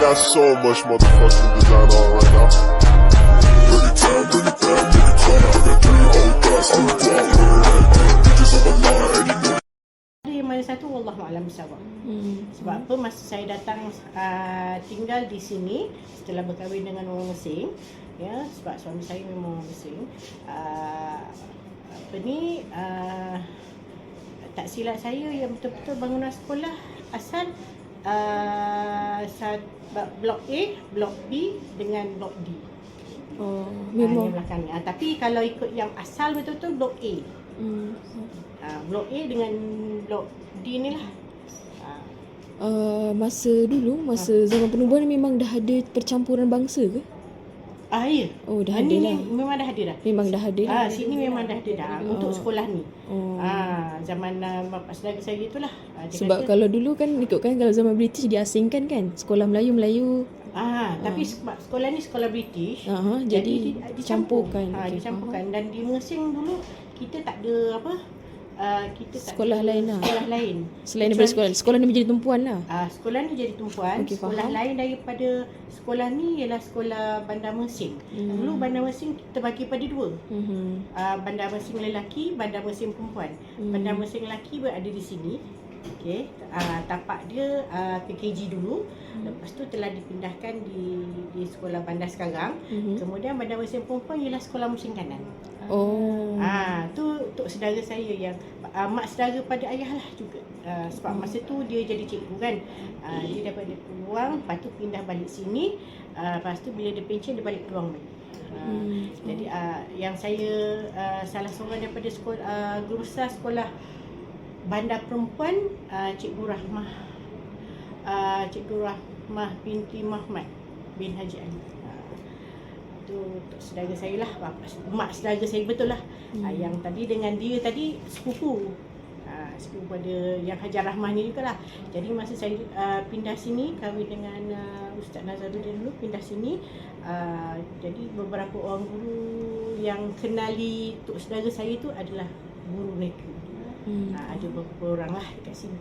got so much motherfucking design on right now. Bring it down, bring it down, bring it down. I got 3 old guys, I'm the block with it. Bitches on my line, and you know. Ada yang mana satu, wallahualam bisawab. Sebab apa, masa saya datang tinggal di sini setelah berkahwin dengan orang Mesir, ya, sebab suami saya memang orang Mesir, tak silap saya yang betul-betul bangunan sekolah asal blok A, blok B dengan blok D. Memang. Yang belakangnya. Tapi kalau ikut yang asal betul-betul blok A. Blok A dengan blok D ni lah. Masa zaman penubuhan memang dah ada percampuran bangsa ke? Ya. Oh, dah ada ni lah. memang dah ada dah. Memang dah ada lah. Sini memang dah ada dah untuk sekolah ni. Zaman bapa saudara saya itulah. Sebab kalau dulu kan ikutkan kalau zaman British diasingkan kan. Sekolah Melayu. Tapi sebab sekolah ni sekolah British. Jadi dicampurkan. Dicampurkan. Dan di Mesir dulu kita tak ada apa? Kita tak Sekolah ada lain lah. Sekolah lain. Selain daripada sekolah ni menjadi tumpuan lah. Sekolah ni jadi tumpuan. Okey, Sekolah faham. lain daripada sekolah ni ialah sekolah Bandar Mersing. Dulu Bandar Mersing terbagi pada dua. Bandar Mersing lelaki, Bandar Mersing perempuan. Bandar Mersing lelaki berada di sini. Okey, tapak dia ke KG dulu. Lepas tu telah dipindahkan di sekolah bandar sekarang. Kemudian Bandar Mersing perempuan ialah sekolah Mersing kanan. Tu untuk saudara saya yang mak saudara pada ayah lah juga. Sebab masa tu dia jadi cikgu kan. Dia dapat dia peluang, lepas tu pindah balik sini. Lepas tu bila dia pencen dia balik peluang balik. Jadi yang saya salah seorang daripada sekolah guru besar sekolah bandar perempuan, Cikgu Rahmah binti Muhammad bin Haji Ali. Itu untuk saudara saya lah, mak saudara saya betul lah. Yang tadi dengan dia tadi sepupu. Sepupu pada yang Hajar Rahmah ni juga lah. Jadi masa saya pindah sini, kahwin dengan Ustaz Nazaruddin dulu, pindah sini. Jadi beberapa orang guru yang kenali untuk saudara saya tu adalah guru mereka. Ada beberapa orang lah dekat sini.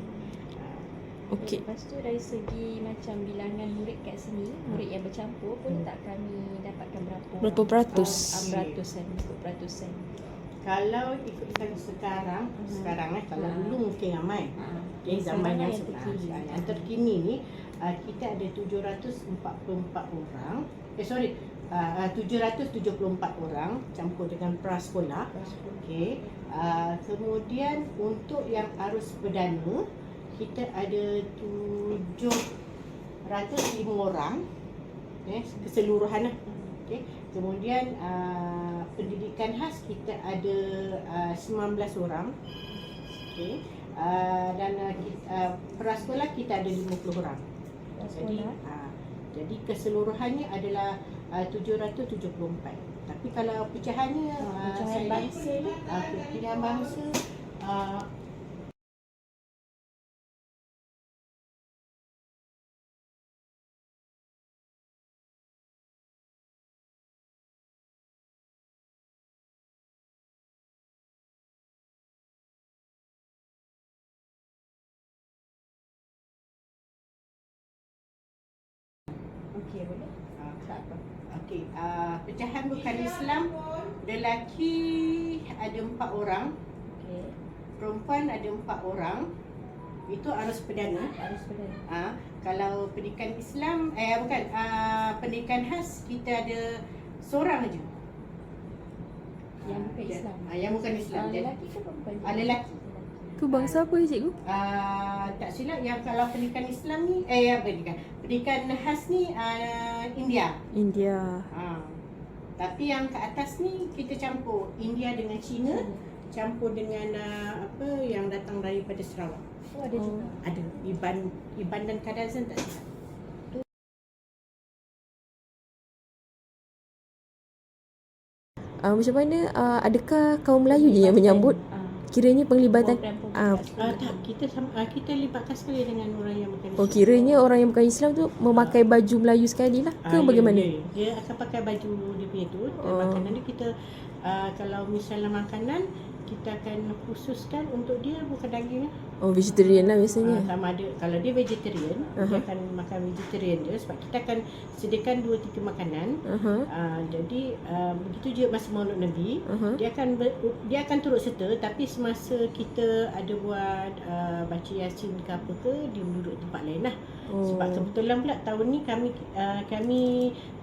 Okey. Lepas tu dari segi macam bilangan murid kat sini, murid yang bercampur pun tak kami dapatkan Berapa peratus? Beratusan, ikut peratusan. Kalau ikutkan sekarang kalau dulu mungkin ramai. Zaman yang yang terkini ni kita ada 744 orang. 774 orang campur dengan prasekolah. Okey. Kemudian untuk yang arus perdana kita ada 705 orang, keseluruhan lah. Okay. Kemudian pendidikan khas kita ada 19 orang. Okay. Dan prasekolah kita ada 50 orang. Jadi keseluruhannya adalah 774. Tapi kalau pecahannya Pecahan bangsa ni, pecahan bangsa okey boleh. tak apa. Okey, pecahan bukan Islam, lelaki ada 4 orang, Okey. perempuan ada 4 orang. Itu arus perdana. Harus boleh. Kalau pendidikan Islam, pendidikan khas kita ada seorang aja. Yang bukan Islam. Yang bukan Islam. Lelaki ke perempuan? Lelaki. Tu bangsa apa cikgu? Tak silap yang kalau pendidikan Islam ni pendidikan khas ni India. Tapi yang ke atas ni kita campur India dengan Cina, campur dengan yang datang daripada Sarawak. Oh, ada juga. Ada Iban dan Kadazan tak silap. Macam mana adakah kaum Melayu je yang menyambut? Kiranya penglibatan Kita libatkan sekali dengan orang yang bukan Islam. kiranya orang yang bukan Islam tu memakai baju Melayu sekali lah ke bagaimana? Dia akan pakai baju dia punya tu. Makanan dia kita kalau misalnya makanan kita akan khususkan untuk dia bukan daging lah. Oh, vegetarian lah biasanya. Sama ada, kalau dia vegetarian, dia akan makan vegetarian je sebab kita akan sediakan 2-3 makanan. Jadi begitu je masa Maulud Nabi, dia akan turut serta, tapi semasa kita ada buat baca Yasin ke apa ke, dia duduk tempat lain lah. Sebab kebetulan pula tahun ni kami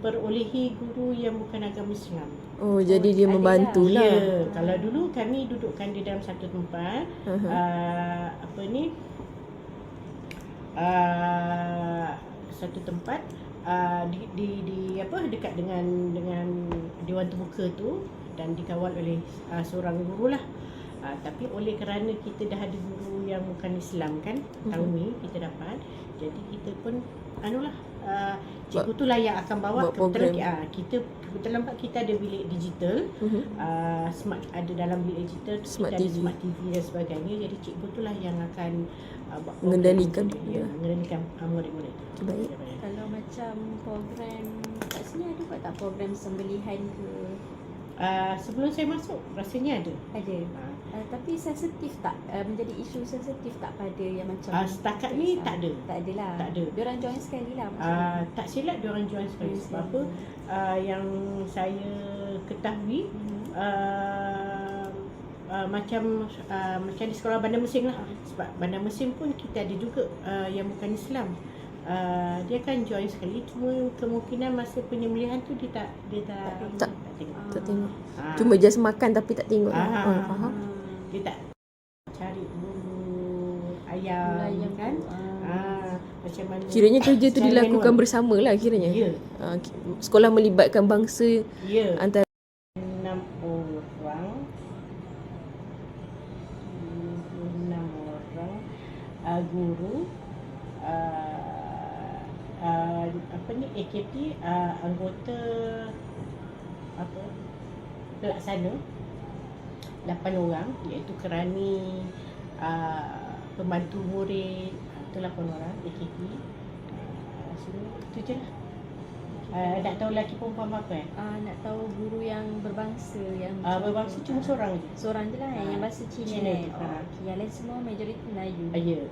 perolehi guru yang bukan agama Islam. Oh, jadi dia membantulah. Ya, kalau dulu kami dudukkan dia dalam satu tempat, satu tempat di apa, dekat dengan Dewan Terbuka tu, dan dikawal oleh seorang guru lah. Tapi oleh kerana kita dah ada guru yang bukan Islam kan, tahun ni kita dapat, jadi kita pun cikgu tu lah yang akan bawa. Kebetulan kebetulan kita ada bilik digital, smart, ada dalam bilik digital Smart kita ada TV. smart TV dan sebagainya. Jadi cikgu tu lah yang akan Mengendalikan. mengendalikan murid-murid. Baik. Kalau macam program kat sini ada tak program sembelihan ke? Sebelum saya masuk rasanya ada. Ada. Tapi sensitif tak? Menjadi isu sensitif tak pada yang macam Setakat ni tak ada. Tak ada lah. Tak ada. Diorang join sekali lah macam Tak silap diorang join sekali. Sebab apa, yang saya ketahui, macam di sekolah Bandar Mesing lah. Sebab Bandar Mesing pun kita ada juga yang bukan Islam. Dia akan join sekali, cuma kemungkinan masa penyembelihan tu dia tak tengok. Tak tengok. Cuma just makan tapi tak tengok. Faham. Dia tak cari bulu ayam kan. Macam mana Kiranya kerja tu secara dilakukan manual. bersama lah kiranya. Ya. Sekolah melibatkan bangsa Ya. antara 6 orang, guru, AKP, anggota pelaksana 8 orang, iaitu kerani, pembantu murid, itu 8 orang AKP. Semua itu je lah. Tak tahu lelaki perempuan apa nak tahu guru yang berbangsa yang berbangsa cuma seorang je. seorang je lah yang bahasa Cina, Cina je. Okay. Yang lain semua majoriti Melayu. Ya.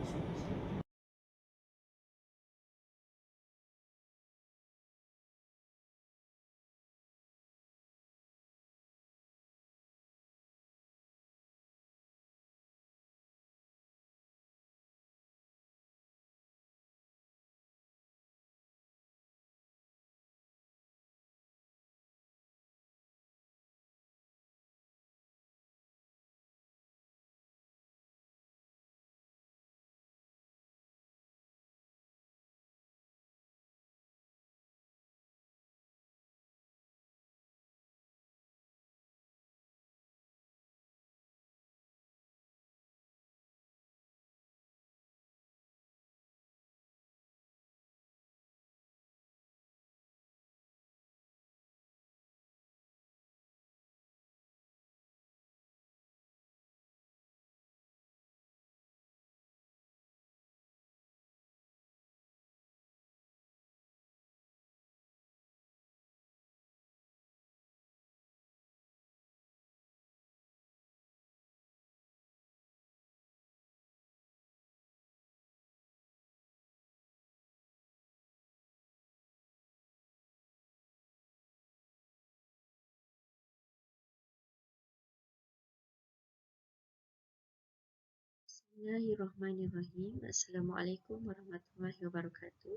Bismillahirrahmanirrahim. Assalamualaikum warahmatullahi wabarakatuh.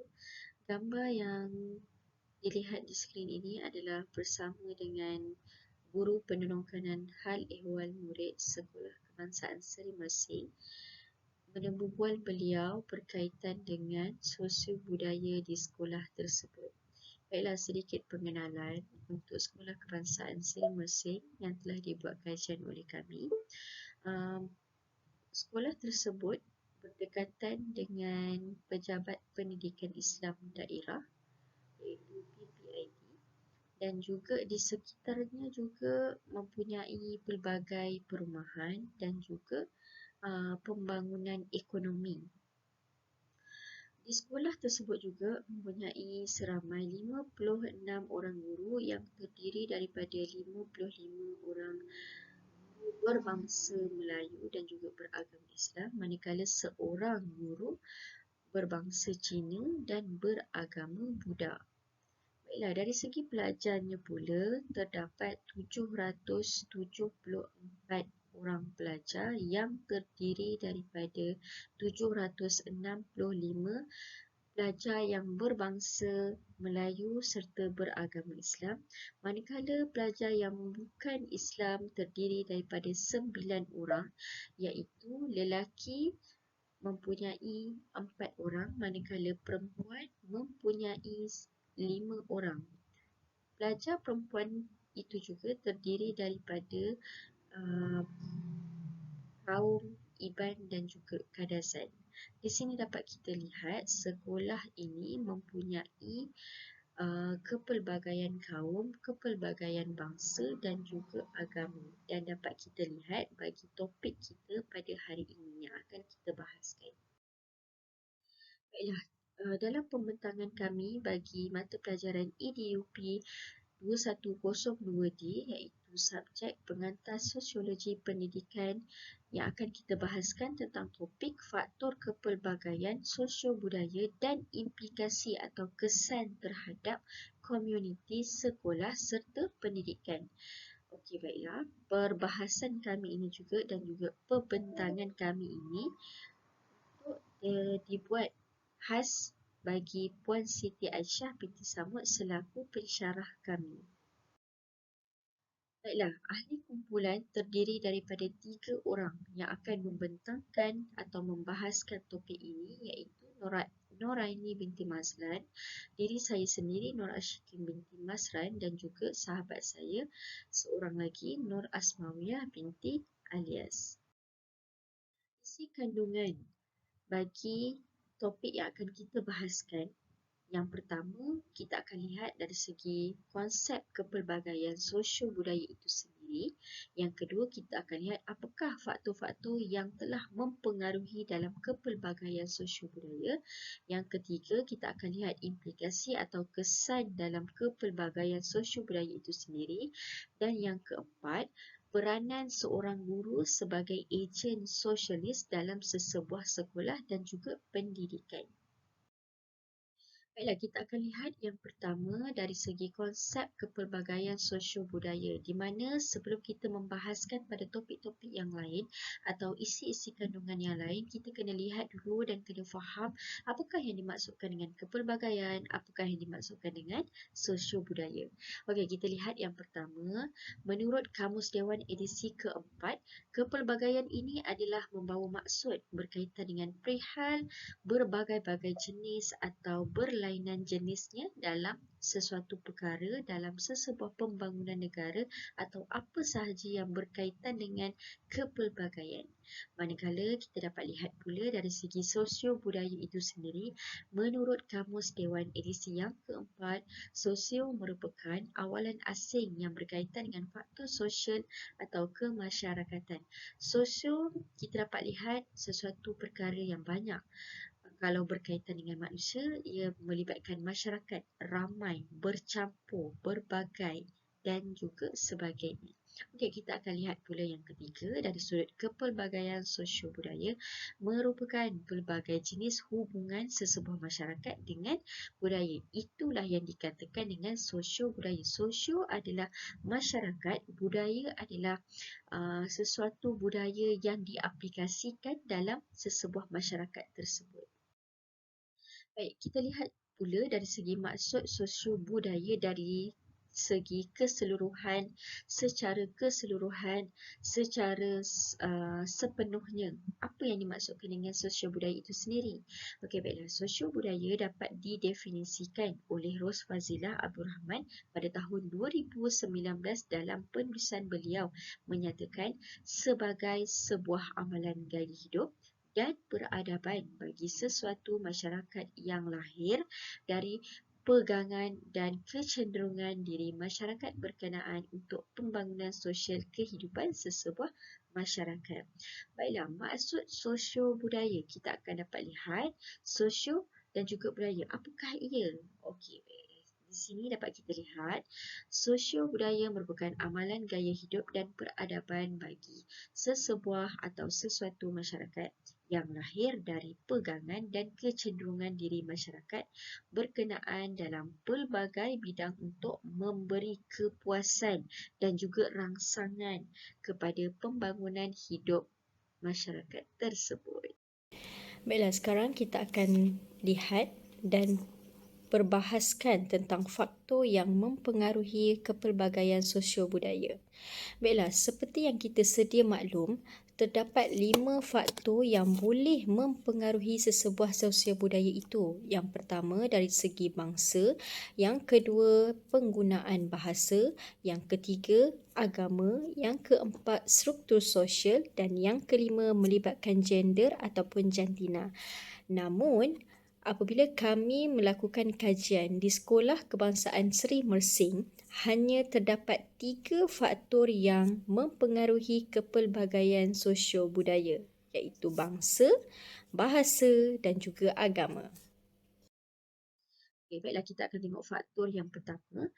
Gambar yang dilihat di skrin ini adalah bersama dengan Guru Penolongkanan Hal Ehwal Murid Sekolah Kebangsaan Seri Mersing. Berbual beliau berkaitan dengan sosio budaya di sekolah tersebut. Baiklah, sedikit pengenalan untuk Sekolah Kebangsaan Seri Mersing yang telah dibuat kajian oleh kami. Sekolah tersebut berdekatan dengan Pejabat Pendidikan Islam Daerah iaitu PPID, dan juga di sekitarnya juga mempunyai pelbagai perumahan dan juga pembangunan ekonomi. Di sekolah tersebut juga mempunyai seramai 56 orang guru yang terdiri daripada 55 orang berbangsa Melayu dan juga beragama Islam, manakala seorang guru berbangsa Cina dan beragama Buddha. Baiklah, dari segi pelajarnya pula, terdapat 774 orang pelajar yang terdiri daripada 765 pelajar yang berbangsa Melayu serta beragama Islam, manakala pelajar yang bukan Islam terdiri daripada 9 orang, iaitu lelaki mempunyai 4 orang, manakala perempuan mempunyai 5 orang. Pelajar perempuan itu juga terdiri daripada kaum Iban dan juga Kadazan. Di sini dapat kita lihat sekolah ini mempunyai kepelbagaian kaum, kepelbagaian bangsa dan juga agama. Dan dapat kita lihat bagi topik kita pada hari ini yang akan kita bahaskan. Baiklah, dalam pembentangan kami bagi mata pelajaran EDUP 2102D, iaitu subjek pengantar sosiologi pendidikan, yang akan kita bahaskan tentang topik faktor kepelbagaian sosio-budaya dan implikasi atau kesan terhadap komuniti sekolah serta pendidikan. Okey, baiklah. Perbahasan kami ini juga dan juga pembentangan kami ini dibuat khas bagi Puan Siti Aisyah binti Samud selaku pensyarah kami. Baiklah, ahli kumpulan terdiri daripada 3 orang yang akan membentangkan atau membahaskan topik ini, iaitu Noraini binti Mazlan, diri saya sendiri Nur Ashikin binti Masran dan juga sahabat saya seorang lagi Nur Asmawiyah binti Alias. Isi kandungan bagi topik yang akan kita bahaskan, yang pertama, kita akan lihat dari segi konsep kepelbagaian sosio-budaya itu sendiri. Yang kedua, kita akan lihat apakah faktor-faktor yang telah mempengaruhi dalam kepelbagaian sosio-budaya. Yang ketiga, kita akan lihat implikasi atau kesan dalam kepelbagaian sosio-budaya itu sendiri. Dan yang keempat, peranan seorang guru sebagai ejen sosialis dalam sesebuah sekolah dan juga pendidikan. Baiklah, kita akan lihat yang pertama dari segi konsep kepelbagaian sosio-budaya, di mana sebelum kita membahaskan pada topik-topik yang lain atau isi-isi kandungan yang lain, kita kena lihat dulu dan kena faham apakah yang dimaksudkan dengan kepelbagaian, apakah yang dimaksudkan dengan sosio-budaya. Okey, kita lihat yang pertama. Menurut Kamus Dewan edisi keempat, kepelbagaian ini adalah membawa maksud berkaitan dengan perihal berbagai-bagai jenis atau berlainan jenisnya dalam sesuatu perkara dalam sesebuah pembangunan negara atau apa sahaja yang berkaitan dengan kepelbagaian. Manakala kita dapat lihat pula dari segi sosio-budaya itu sendiri, menurut Kamus Dewan edisi yang keempat, sosio merupakan awalan asing yang berkaitan dengan faktor sosial atau kemasyarakatan. Sosio kita dapat lihat sesuatu perkara yang banyak. Kalau berkaitan dengan manusia, ia melibatkan masyarakat ramai, bercampur, berbagai dan juga sebagainya. Okey, kita akan lihat pula yang ketiga dari sudut kepelbagaian sosio-budaya merupakan pelbagai jenis hubungan sesebuah masyarakat dengan budaya. Itulah yang dikatakan dengan sosio-budaya. Sosio adalah masyarakat, budaya adalah sesuatu budaya yang diaplikasikan dalam sesebuah masyarakat tersebut. Baik, kita lihat pula dari segi maksud sosio-budaya dari segi keseluruhan, secara sepenuhnya. Apa yang dimaksudkan dengan sosio-budaya itu sendiri? Okey, baiklah. Sosio-budaya dapat didefinisikan oleh Ros Fazilah Abdul Rahman pada tahun 2019 dalam penulisan beliau menyatakan sebagai sebuah amalan gaya hidup dan peradaban bagi sesuatu masyarakat yang lahir dari pegangan dan kecenderungan diri masyarakat berkenaan untuk pembangunan sosial kehidupan sesebuah masyarakat. Baiklah, maksud sosio-budaya kita akan dapat lihat sosio dan juga budaya. Apakah ia? Okey, Di sini dapat kita lihat, sosio budaya merupakan amalan gaya hidup dan peradaban bagi sesebuah atau sesuatu masyarakat yang lahir dari pegangan dan kecenderungan diri masyarakat berkenaan dalam pelbagai bidang untuk memberi kepuasan dan juga rangsangan kepada pembangunan hidup masyarakat tersebut. Baiklah, sekarang kita akan lihat dan perbahaskan tentang faktor yang mempengaruhi kepelbagaian sosio budaya. Baiklah, seperti yang kita sedia maklum, terdapat 5 faktor yang boleh mempengaruhi sesebuah sosio budaya itu. Yang pertama dari segi bangsa, yang kedua penggunaan bahasa, yang ketiga agama, yang keempat struktur sosial dan yang kelima melibatkan gender ataupun jantina. Namun, apabila kami melakukan kajian di Sekolah Kebangsaan Seri Mersing, hanya terdapat 3 faktor yang mempengaruhi kepelbagaian sosio budaya, iaitu bangsa, bahasa dan juga agama. Okay, baiklah, kita akan tengok faktor yang pertama,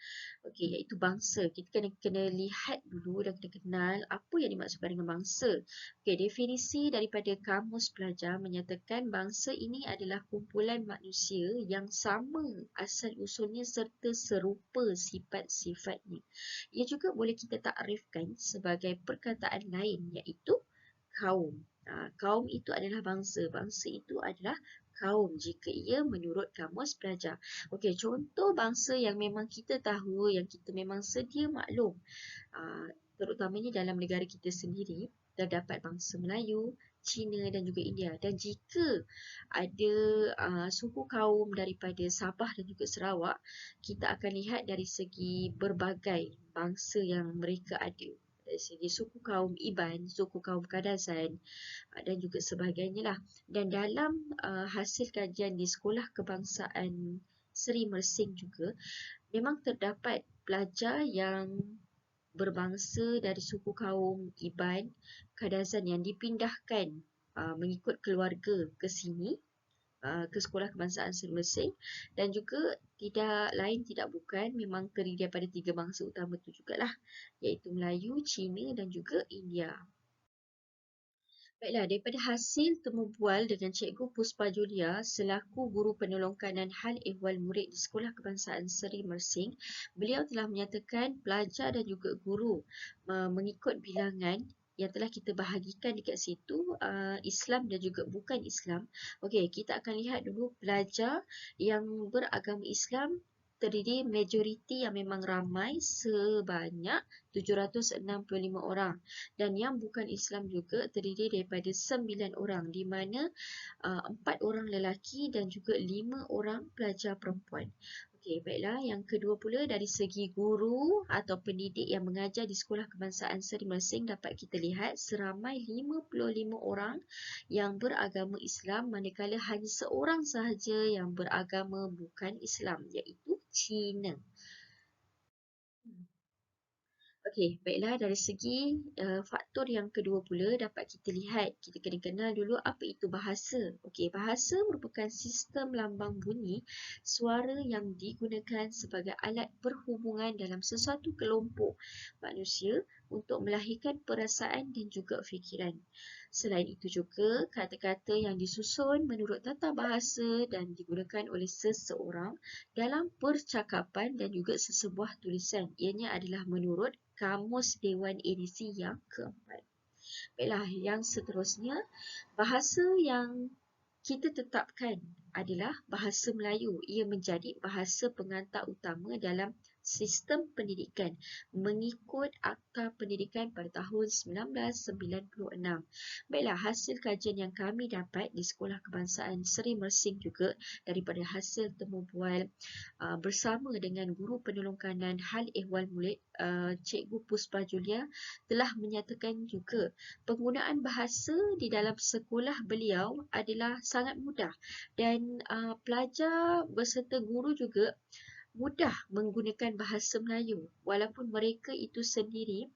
iaitu bangsa. Kita kena lihat dulu dan kena kenal apa yang dimaksudkan dengan bangsa. Definisi daripada Kamus Pelajar menyatakan bangsa ini adalah kumpulan manusia yang sama asal usulnya serta serupa sifat-sifatnya. Ia juga boleh kita takrifkan sebagai perkataan lain, iaitu kaum. Kaum itu adalah bangsa. Bangsa itu adalah kaum jika ia menurut Kamus Pelajar. Contoh bangsa yang memang kita tahu, yang kita memang sedia maklum, terutamanya dalam negara kita sendiri, terdapat bangsa Melayu, Cina dan juga India. Dan jika ada suku kaum daripada Sabah dan juga Sarawak, kita akan lihat dari segi berbagai bangsa yang mereka ada. Dari segi suku kaum Iban, suku kaum Kadazan dan juga sebagainya lah. Dan dalam hasil kajian di Sekolah Kebangsaan Seri Mersing juga, memang terdapat pelajar yang berbangsa dari suku kaum Iban, Kadazan yang dipindahkan mengikut keluarga ke sini, ke Sekolah Kebangsaan Seri Mersing, dan juga tidak bukan memang terdiri daripada 3 bangsa utama itu jugalah, iaitu Melayu, Cina dan juga India. Baiklah, daripada hasil temu bual dengan Cikgu Puspa Julia selaku guru penolong kanan hal ehwal murid di Sekolah Kebangsaan Seri Mersing, beliau telah menyatakan pelajar dan juga guru mengikut bilangan yang telah kita bahagikan dekat situ, Islam dan juga bukan Islam. Kita akan lihat dulu pelajar yang beragama Islam terdiri majoriti yang memang ramai sebanyak 765 orang, dan yang bukan Islam juga terdiri daripada 9 orang, di mana 4 orang lelaki dan juga 5 orang pelajar perempuan. Baiklah, yang kedua pula dari segi guru atau pendidik yang mengajar di Sekolah Kebangsaan Seri Mersing, dapat kita lihat seramai 55 orang yang beragama Islam, manakala hanya seorang sahaja yang beragama bukan Islam, iaitu Cina. Baiklah, dari segi faktor yang kedua pula dapat kita lihat, kita kena kenal dulu apa itu bahasa. Bahasa merupakan sistem lambang bunyi suara yang digunakan sebagai alat perhubungan dalam sesuatu kelompok manusia untuk melahirkan perasaan dan juga fikiran. Selain itu juga, kata-kata yang disusun menurut tata bahasa dan digunakan oleh seseorang dalam percakapan dan juga sesebuah tulisan, ianya adalah menurut Kamus Dewan edisi yang keempat. Baiklah, yang seterusnya, bahasa yang kita tetapkan adalah bahasa Melayu. Ia menjadi bahasa pengantar utama dalam sistem pendidikan mengikut Akta Pendidikan pada tahun 1996. Baiklah, hasil kajian yang kami dapat di Sekolah Kebangsaan Seri Mersing juga daripada hasil temu bual bersama dengan guru penolong kanan hal ehwal murid, Cikgu Puspa Julia telah menyatakan juga penggunaan bahasa di dalam sekolah beliau adalah sangat mudah, dan pelajar beserta guru juga mudah menggunakan bahasa Melayu, walaupun mereka itu sendiri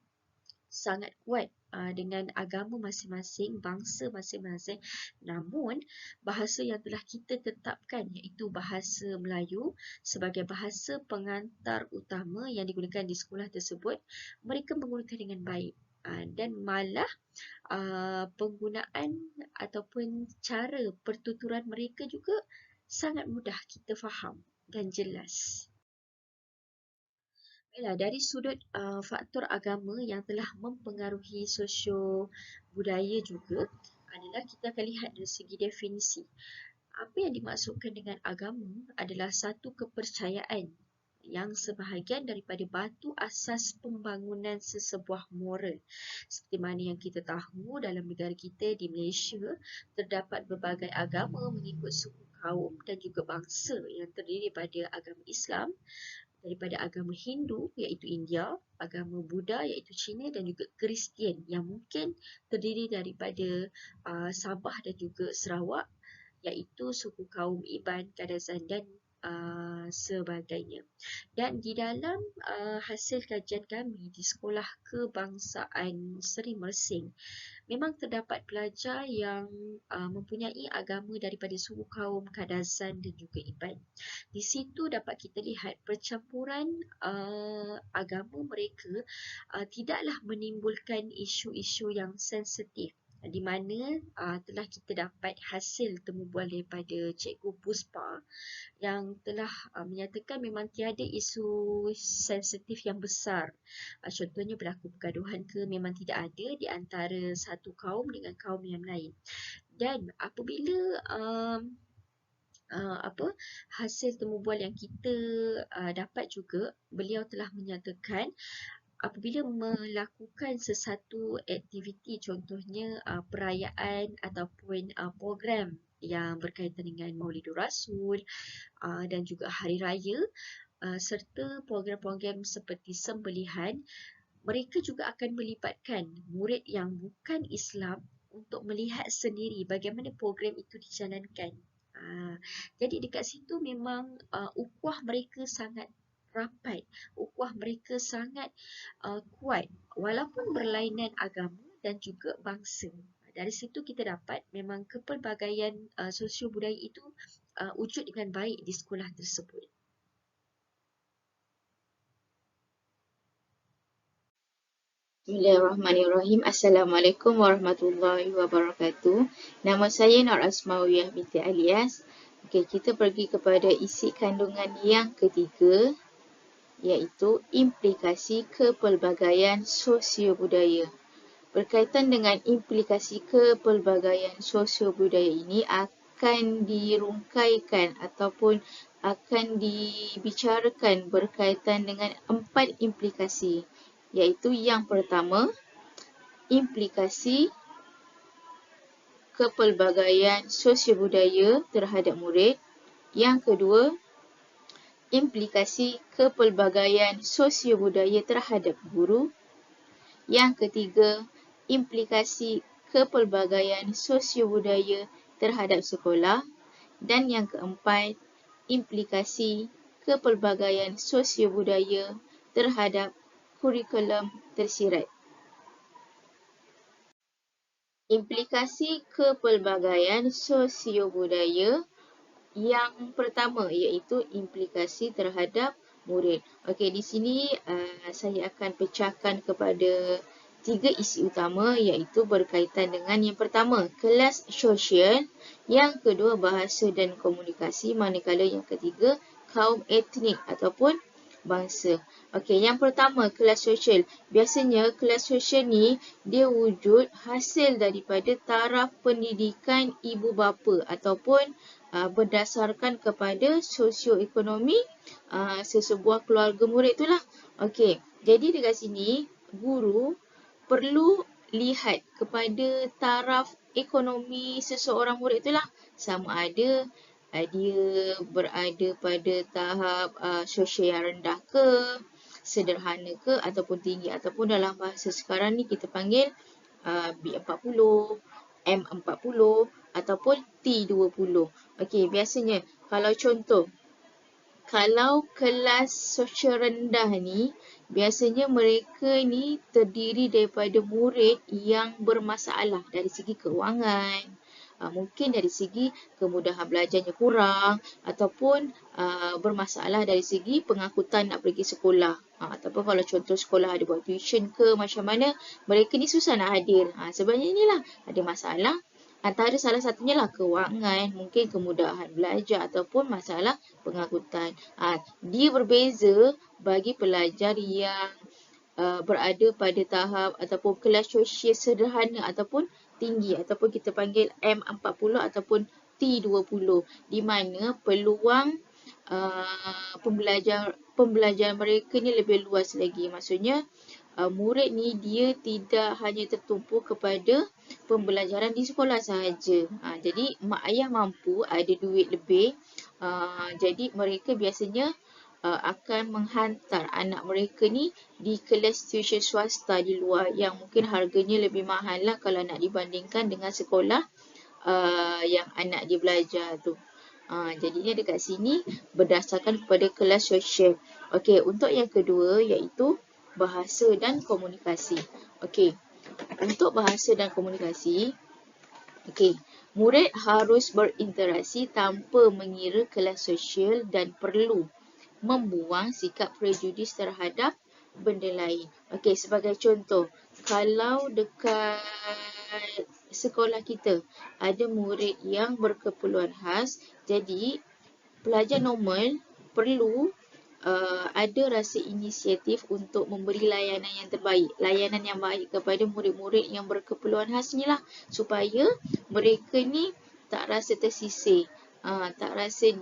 sangat kuat dengan agama masing-masing, bangsa masing-masing. Namun, bahasa yang telah kita tetapkan iaitu bahasa Melayu sebagai bahasa pengantar utama yang digunakan di sekolah tersebut, mereka menggunakan dengan baik. Dan malah penggunaan ataupun cara pertuturan mereka juga sangat mudah kita faham dan jelas. Baiklah, dari sudut faktor agama yang telah mempengaruhi sosio budaya juga adalah kita akan lihat dari segi definisi. Apa yang dimaksudkan dengan agama adalah satu kepercayaan yang sebahagian daripada batu asas pembangunan sesebuah moral. Seperti mana yang kita tahu dalam negara kita di Malaysia, terdapat berbagai agama mengikut suku kaum dan juga bangsa yang terdiri daripada agama Islam, daripada agama Hindu iaitu India, agama Buddha iaitu China dan juga Kristian yang mungkin terdiri daripada Sabah dan juga Sarawak iaitu suku kaum Iban, Kadazan dan sebagainya. Dan di dalam hasil kajian kami di Sekolah Kebangsaan Seri Mersing, memang terdapat pelajar yang mempunyai agama daripada suku kaum Kadazan dan juga Iban. Di situ dapat kita lihat percampuran agama mereka tidaklah menimbulkan isu-isu yang sensitif, di mana telah kita dapat hasil temubual daripada Cikgu Puspa yang telah menyatakan memang tiada isu sensitif yang besar. Contohnya berlaku pergaduhan ke memang tidak ada di antara satu kaum dengan kaum yang lain. Dan apabila hasil temubual yang kita dapat juga, beliau telah menyatakan apabila melakukan sesuatu aktiviti, contohnya perayaan ataupun program yang berkaitan dengan Maulidur Rasul dan juga Hari Raya serta program-program seperti sembelihan, mereka juga akan melibatkan murid yang bukan Islam untuk melihat sendiri bagaimana program itu dijalankan. Jadi dekat situ memang ukhuwah mereka sangat rapat, ukhuwah mereka sangat kuat walaupun berlainan agama dan juga bangsa. Dari situ kita dapat memang kepelbagaian sosio budaya itu wujud dengan baik di sekolah tersebut. Bismillahirrahmanirrahim. Assalamualaikum warahmatullahi wabarakatuh. Nama saya Nur Asmawiyah binti Alias. Okey, kita pergi kepada isi kandungan yang ketiga, iaitu implikasi kepelbagaian sosio-budaya. Berkaitan dengan implikasi kepelbagaian sosio-budaya ini akan dirungkaikan ataupun akan dibicarakan berkaitan dengan 4 implikasi, iaitu yang pertama, implikasi kepelbagaian sosio-budaya terhadap murid. Yang kedua, implikasi kepelbagaian sosio-budaya terhadap guru. Yang ketiga, implikasi kepelbagaian sosio-budaya terhadap sekolah. Dan yang keempat, implikasi kepelbagaian sosio-budaya terhadap kurikulum tersirat. Implikasi kepelbagaian sosio-budaya yang pertama iaitu implikasi terhadap murid. Okey, di sini saya akan pecahkan kepada 3 isi utama, iaitu berkaitan dengan yang pertama, kelas sosial, yang kedua, bahasa dan komunikasi, manakala yang ketiga, kaum etnik ataupun bangsa. Okey, yang pertama, kelas sosial. Biasanya kelas sosial ni dia wujud hasil daripada taraf pendidikan ibu bapa ataupun berdasarkan kepada sosioekonomi sesebuah keluarga murid itulah. Okey, jadi dekat sini guru perlu lihat kepada taraf ekonomi seseorang murid itulah, sama ada dia berada pada tahap sosial yang rendah ke, sederhana ke, ataupun tinggi, ataupun dalam bahasa sekarang ni kita panggil B40, M40 ataupun T20. Okey, biasanya kalau contoh kalau kelas sosial rendah ni, biasanya mereka ni terdiri daripada murid yang bermasalah dari segi keuangan, mungkin dari segi kemudahan belajarnya kurang, ataupun bermasalah dari segi pengangkutan nak pergi sekolah. Ataupun kalau contoh sekolah ada buat tuition ke macam mana, mereka ni susah nak hadir. Sebenarnya inilah ada masalah. Antara salah satunya lah kewangan, mungkin kemudahan belajar ataupun masalah pengangkutan. Dia berbeza bagi pelajar yang berada pada tahap ataupun kelas sosial sederhana ataupun tinggi ataupun kita panggil M40 ataupun T20, di mana peluang pembelajaran mereka ni lebih luas lagi. Maksudnya murid ni dia tidak hanya tertumpu kepada pembelajaran di sekolah sahaja. Jadi mak ayah mampu, ada duit lebih. Jadi mereka biasanya akan menghantar anak mereka ni di kelas tuition swasta di luar yang mungkin harganya lebih mahal lah kalau nak dibandingkan dengan sekolah yang anak dia belajar tu. Jadinya dekat sini berdasarkan kepada kelas sosial. Okey, untuk yang kedua iaitu bahasa dan komunikasi. Okey, untuk bahasa dan komunikasi, murid harus berinteraksi tanpa mengira kelas sosial dan perlu membuang sikap prejudis terhadap benda lain. Okey, sebagai contoh, kalau dekat sekolah kita ada murid yang berkeperluan khas, jadi pelajar normal perlu ada rasa inisiatif untuk memberi layanan yang terbaik, layanan yang baik kepada murid-murid yang berkeperluan khas ni lah, supaya mereka ni tak rasa tersisih, tak rasa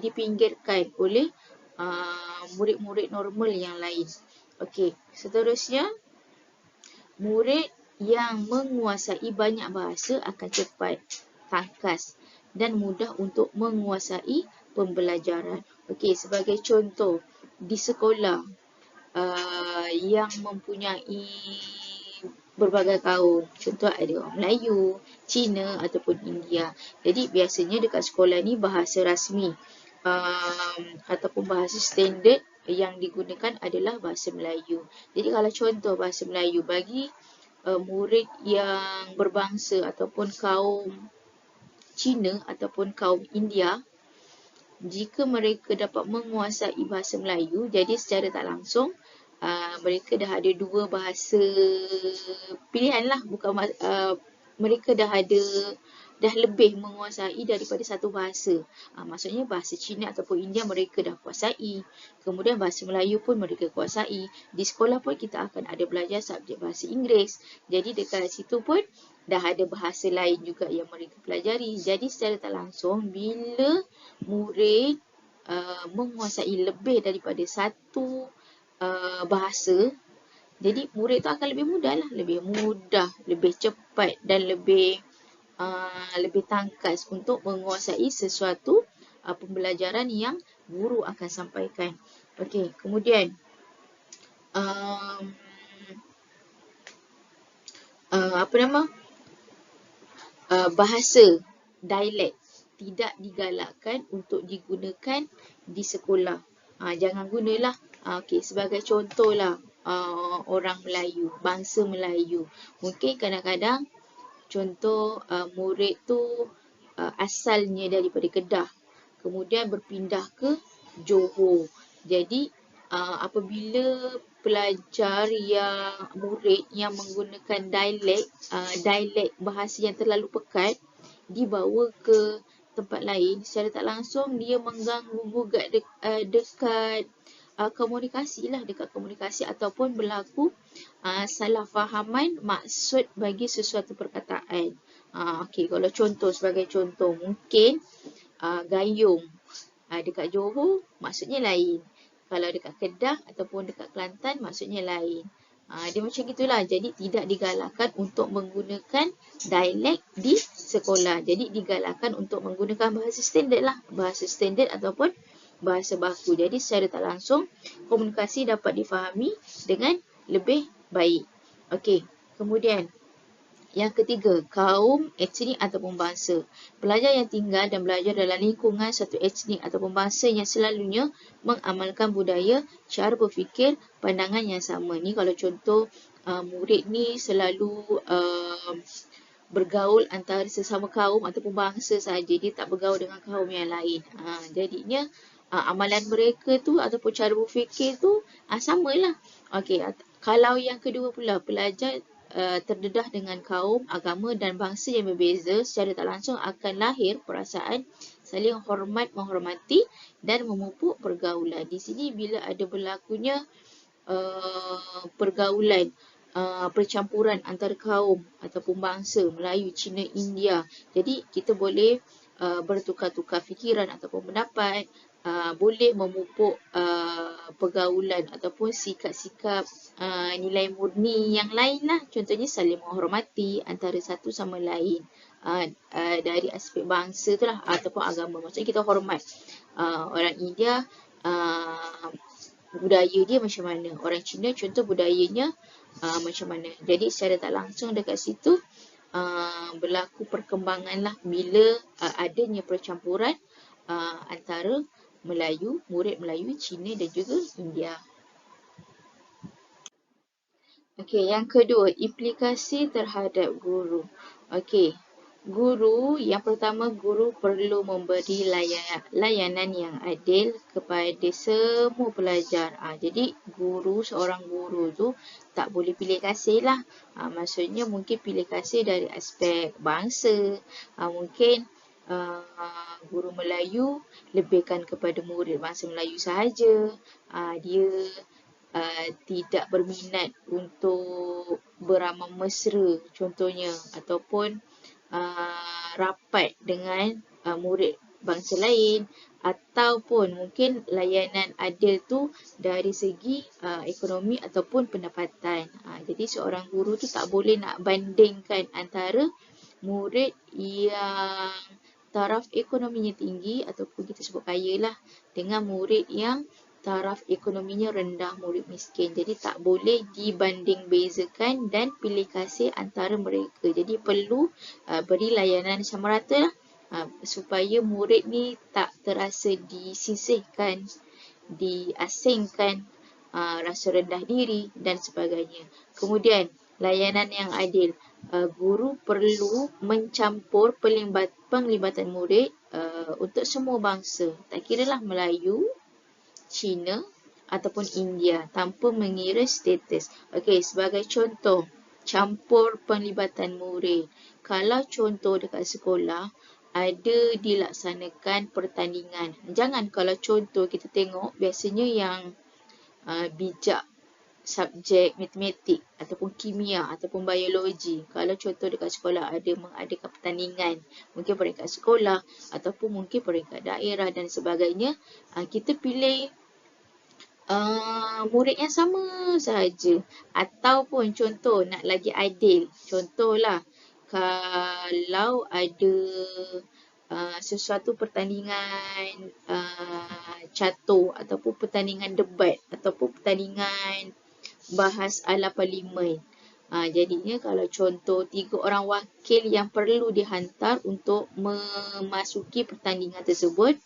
dipinggirkan oleh murid-murid normal yang lain. Okey, seterusnya, murid yang menguasai banyak bahasa akan cepat, tangkas dan mudah untuk menguasai pembelajaran. Okey, sebagai contoh, di sekolah yang mempunyai berbagai kaum, contoh ada orang Melayu, Cina ataupun India. Jadi biasanya dekat sekolah ni bahasa rasmi ataupun bahasa standard yang digunakan adalah bahasa Melayu. Jadi kalau contoh bahasa Melayu bagi murid yang berbangsa ataupun kaum Cina ataupun kaum India, jika mereka dapat menguasai bahasa Melayu, jadi secara tak langsung mereka dah ada dua bahasa pilihan lah, bukan mereka dah lebih menguasai daripada satu bahasa. Maksudnya bahasa Cina ataupun India mereka dah kuasai, kemudian bahasa Melayu pun mereka kuasai. Di sekolah pun kita akan ada belajar subjek bahasa Inggeris, jadi dekat situ pun dah ada bahasa lain juga yang mereka pelajari. Jadi secara tak langsung, bila murid menguasai lebih daripada satu bahasa, jadi murid tu akan lebih mudah lah, lebih cepat dan lebih tangkas untuk menguasai sesuatu pembelajaran yang guru akan sampaikan. Okey, kemudian bahasa dialek tidak digalakkan untuk digunakan di sekolah. Jangan gunalah. Okey, sebagai contohlah orang Melayu, bangsa Melayu. Mungkin kadang-kadang contoh murid tu asalnya daripada Kedah, kemudian berpindah ke Johor. Jadi apabila pelajar murid yang menggunakan dialek bahasa yang terlalu pekat dibawa ke tempat lain, secara tak langsung dia mengganggu juga dekat komunikasi ataupun berlaku salah fahaman maksud bagi sesuatu perkataan. Okey, kalau sebagai contoh mungkin gayung dekat Johor maksudnya lain, kalau dekat Kedah ataupun dekat Kelantan maksudnya lain. Dia macam gitulah. Jadi tidak digalakkan untuk menggunakan dialek di sekolah. Jadi digalakkan untuk menggunakan bahasa standard lah, bahasa standard ataupun bahasa baku. Jadi secara tak langsung komunikasi dapat difahami dengan lebih baik. Okey, kemudian Yang ketiga, kaum, etnik ataupun bangsa. Pelajar yang tinggal dan belajar dalam lingkungan satu etnik ataupun bangsa yang selalunya mengamalkan budaya, cara berfikir, pandangan yang sama. Ni kalau contoh murid ni selalu bergaul antara sesama kaum ataupun bangsa saja, dia tak bergaul dengan kaum yang lain. Jadinya amalan mereka tu ataupun cara berfikir tu samalah. Okey, kalau yang kedua pula, pelajar terdedah dengan kaum, agama dan bangsa yang berbeza, secara tak langsung akan lahir perasaan saling hormat, menghormati dan memupuk pergaulan. Di sini bila ada berlakunya pergaulan, percampuran antara kaum ataupun bangsa Melayu, Cina, India, jadi kita boleh bertukar-tukar fikiran ataupun pendapat, boleh memupuk pergaulan ataupun sikap-sikap nilai murni yang lain lah. Contohnya saling menghormati antara satu sama lain dari aspek bangsa tu lah ataupun agama. Maksudnya kita hormat orang India, budaya dia macam mana, orang Cina contoh budayanya macam mana. Jadi secara tak langsung dekat situ berlaku perkembangan lah bila adanya percampuran antara Melayu, murid Melayu, Cina dan juga India. Okey, yang kedua, implikasi terhadap guru. Okey, guru, yang pertama, guru perlu memberi layanan yang adil kepada semua pelajar. Jadi, seorang guru tu tak boleh pilih kasih lah. Maksudnya mungkin pilih kasih dari aspek bangsa. Mungkin guru Melayu lebihkan kepada murid bangsa Melayu sahaja. Dia tidak berminat untuk beramah mesra contohnya, ataupun rapat dengan murid bangsa lain, ataupun mungkin layanan adil tu dari segi ekonomi ataupun pendapatan. Jadi seorang guru tu tak boleh nak bandingkan antara murid yang taraf ekonominya tinggi ataupun kita sebut kaya lah dengan murid yang taraf ekonominya rendah, murid miskin. Jadi tak boleh dibanding bezakan dan pilih kasih antara mereka. Jadi perlu beri layanan sama rata lah supaya murid ni tak terasa disisihkan, diasingkan, rasa rendah diri dan sebagainya. Kemudian layanan yang adil. Guru perlu mencampur penglibatan murid untuk semua bangsa. Tak kiralah Melayu, Cina ataupun India tanpa mengira status. Okey, sebagai contoh, campur penglibatan murid. Kalau contoh dekat sekolah ada dilaksanakan pertandingan. Jangan kalau contoh kita tengok biasanya yang bijak subjek matematik ataupun kimia ataupun biologi. Kalau contoh dekat sekolah ada mengadakan pertandingan, mungkin peringkat sekolah ataupun mungkin peringkat daerah dan sebagainya, kita pilih murid yang sama sahaja. Ataupun contoh nak lagi adil, contohlah kalau ada sesuatu pertandingan catur ataupun pertandingan debat ataupun pertandingan bahas ala parlimen. Jadinya kalau contoh 3 orang wakil yang perlu dihantar untuk memasuki pertandingan tersebut,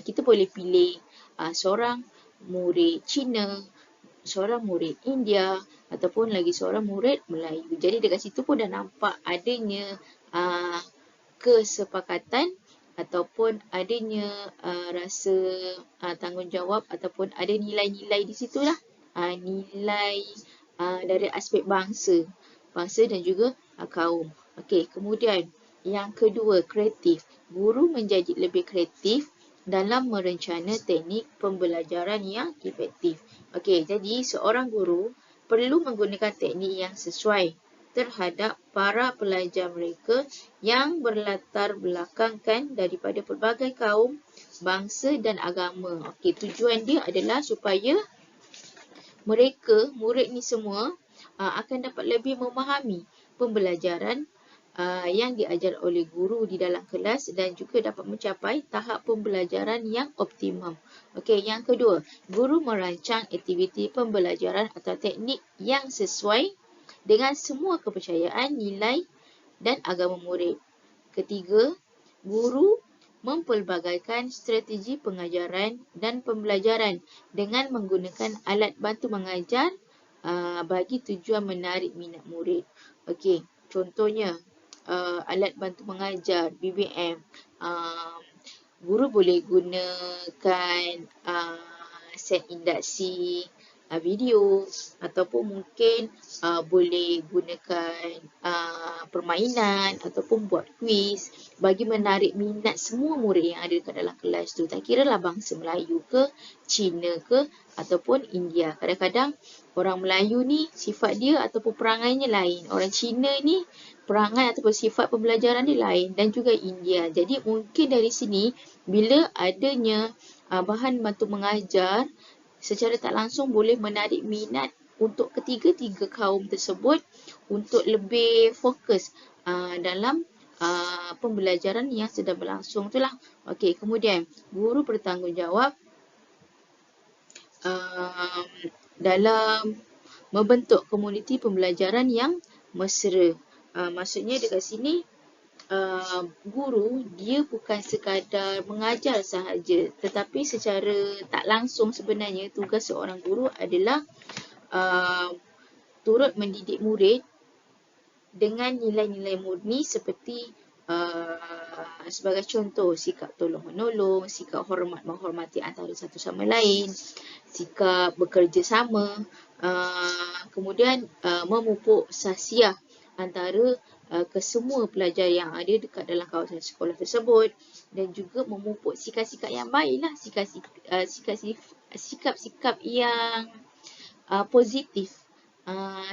kita boleh pilih seorang murid Cina, seorang murid India ataupun lagi seorang murid Melayu. Jadi dekat situ pun dah nampak adanya kesepakatan ataupun adanya rasa tanggungjawab ataupun ada nilai-nilai di situlah. Nilai dari aspek bangsa dan juga kaum. Okey, kemudian yang kedua, kreatif. Guru menjadi lebih kreatif dalam merencana teknik pembelajaran yang efektif. Okey, jadi seorang guru perlu menggunakan teknik yang sesuai terhadap para pelajar mereka yang berlatar belakangkan daripada pelbagai kaum, bangsa dan agama. Okey, tujuan dia adalah supaya mereka, murid ni semua akan dapat lebih memahami pembelajaran yang diajar oleh guru di dalam kelas dan juga dapat mencapai tahap pembelajaran yang optimum. Okey, yang kedua, guru merancang aktiviti pembelajaran atau teknik yang sesuai dengan semua kepercayaan, nilai dan agama murid. Ketiga, guru mempelbagaikan strategi pengajaran dan pembelajaran dengan menggunakan alat bantu mengajar bagi tujuan menarik minat murid. Okey, contohnya alat bantu mengajar BBM. Guru boleh gunakan set induksi video ataupun mungkin boleh gunakan permainan ataupun buat kuis bagi menarik minat semua murid yang ada dekat dalam kelas tu. Tak kira lah bangsa Melayu ke, Cina ke ataupun India. Kadang-kadang orang Melayu ni sifat dia ataupun perangainya lain. Orang Cina ni perangai ataupun sifat pembelajaran dia lain dan juga India. Jadi mungkin dari sini bila adanya bahan bantu mengajar secara tak langsung boleh menarik minat untuk ketiga-tiga kaum tersebut untuk lebih fokus dalam pembelajaran yang sedang berlangsung itulah. Okey, kemudian guru bertanggungjawab dalam membentuk komuniti pembelajaran yang mesra. Maksudnya dekat sini guru dia bukan sekadar mengajar sahaja, tetapi secara tak langsung sebenarnya tugas seorang guru adalah turut mendidik murid dengan nilai-nilai murni seperti sebagai contoh sikap tolong-menolong, sikap hormat menghormati antara satu sama lain, sikap bekerjasama, kemudian memupuk sahsiah antara kesemua pelajar yang ada dekat dalam kawasan sekolah tersebut dan juga memupuk sikap-sikap yang baiklah, sikap-sikap yang positif,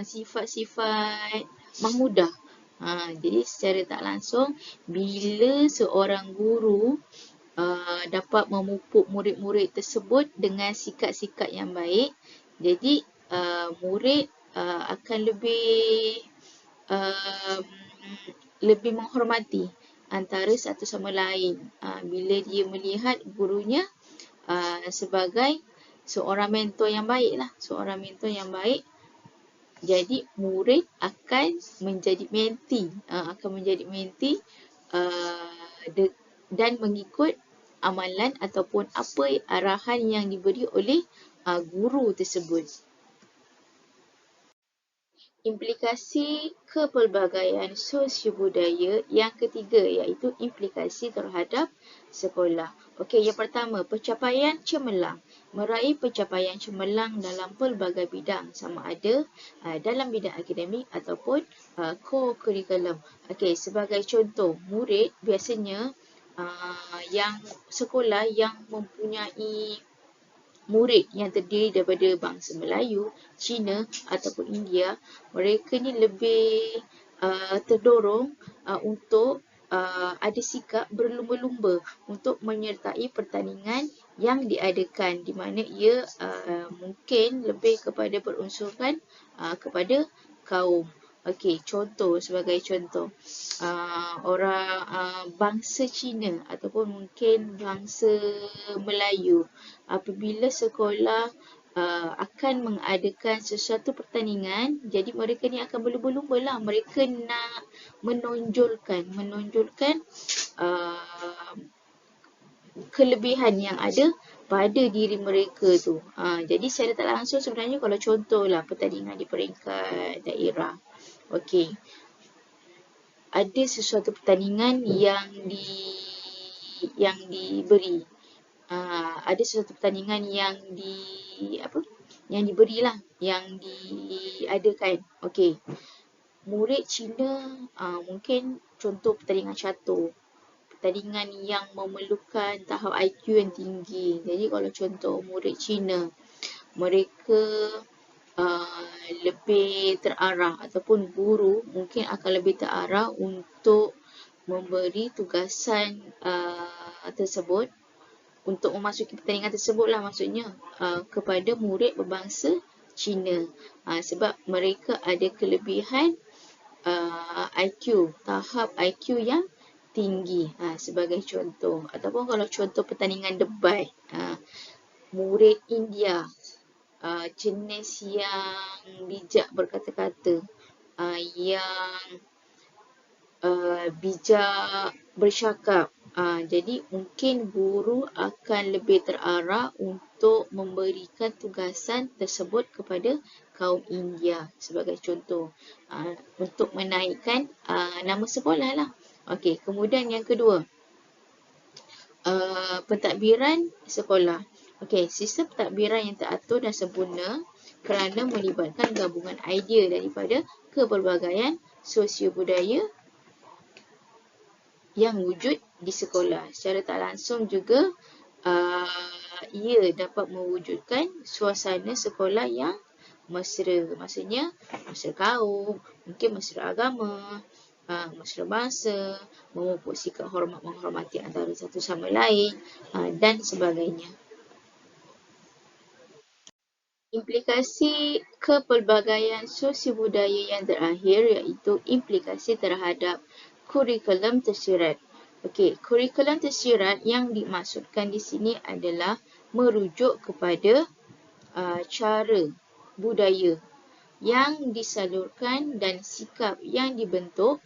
sifat-sifat mahmudah. Jadi secara tak langsung bila seorang guru dapat memupuk murid-murid tersebut dengan sikap-sikap yang baik, jadi murid akan lebih menghormati antara satu sama lain bila dia melihat gurunya sebagai seorang mentor yang baik lah, seorang mentor yang baik. Jadi murid akan menjadi mentee, dan mengikut amalan ataupun apa arahan yang diberi oleh guru tersebut. Implikasi kepelbagaian sosio-budaya yang ketiga iaitu implikasi terhadap sekolah. Okey, yang pertama, pencapaian cemerlang. Meraih pencapaian cemerlang dalam pelbagai bidang sama ada dalam bidang akademik ataupun co-curriculum. Okey, sebagai contoh, murid biasanya yang sekolah yang mempunyai murid yang terdiri daripada bangsa Melayu, Cina ataupun India, mereka ni lebih terdorong untuk ada sikap berlumba-lumba untuk menyertai pertandingan yang diadakan, di mana ia mungkin lebih kepada berunsurkan kepada kaum. Okey, sebagai contoh, orang bangsa Cina ataupun mungkin bangsa Melayu, apabila sekolah akan mengadakan sesuatu pertandingan, jadi mereka ni akan berlumba-lumba lah. Mereka nak menonjolkan kelebihan yang ada pada diri mereka tu. Jadi secara tak langsung sebenarnya kalau contohlah pertandingan di peringkat daerah. Okey, ada sesuatu pertandingan yang diberi, ada sesuatu pertandingan yang diberilah, yang diadakan. Okey, murid Cina mungkin contoh pertandingan catur, pertandingan yang memerlukan tahap IQ yang tinggi. Jadi kalau contoh murid Cina, mereka lebih terarah ataupun guru mungkin akan lebih terarah untuk memberi tugasan tersebut untuk memasuki pertandingan tersebut lah, maksudnya kepada murid berbangsa Cina, sebab mereka ada kelebihan IQ, tahap IQ yang tinggi, sebagai contoh. Ataupun kalau contoh pertandingan debat, murid India jenis yang bijak berkata-kata, yang bijak bercakap. Jadi mungkin guru akan lebih terarah untuk memberikan tugasan tersebut kepada kaum India sebagai contoh, untuk menaikkan nama sekolah lah. Okey, kemudian yang kedua, pentadbiran sekolah. Okey, sistem pentadbiran yang teratur dan sempurna kerana melibatkan gabungan idea daripada kepelbagaian sosio-budaya yang wujud di sekolah. Secara tak langsung juga, ia dapat mewujudkan suasana sekolah yang mesra. Maksudnya, mesra kaum, mungkin mesra agama, mesra bangsa, memupuk sikap hormat menghormati antara satu sama lain, dan sebagainya. Implikasi kepelbagaian sosio-budaya yang terakhir iaitu implikasi terhadap kurikulum tersirat. Okey, kurikulum tersirat yang dimaksudkan di sini adalah merujuk kepada cara budaya yang disalurkan dan sikap yang dibentuk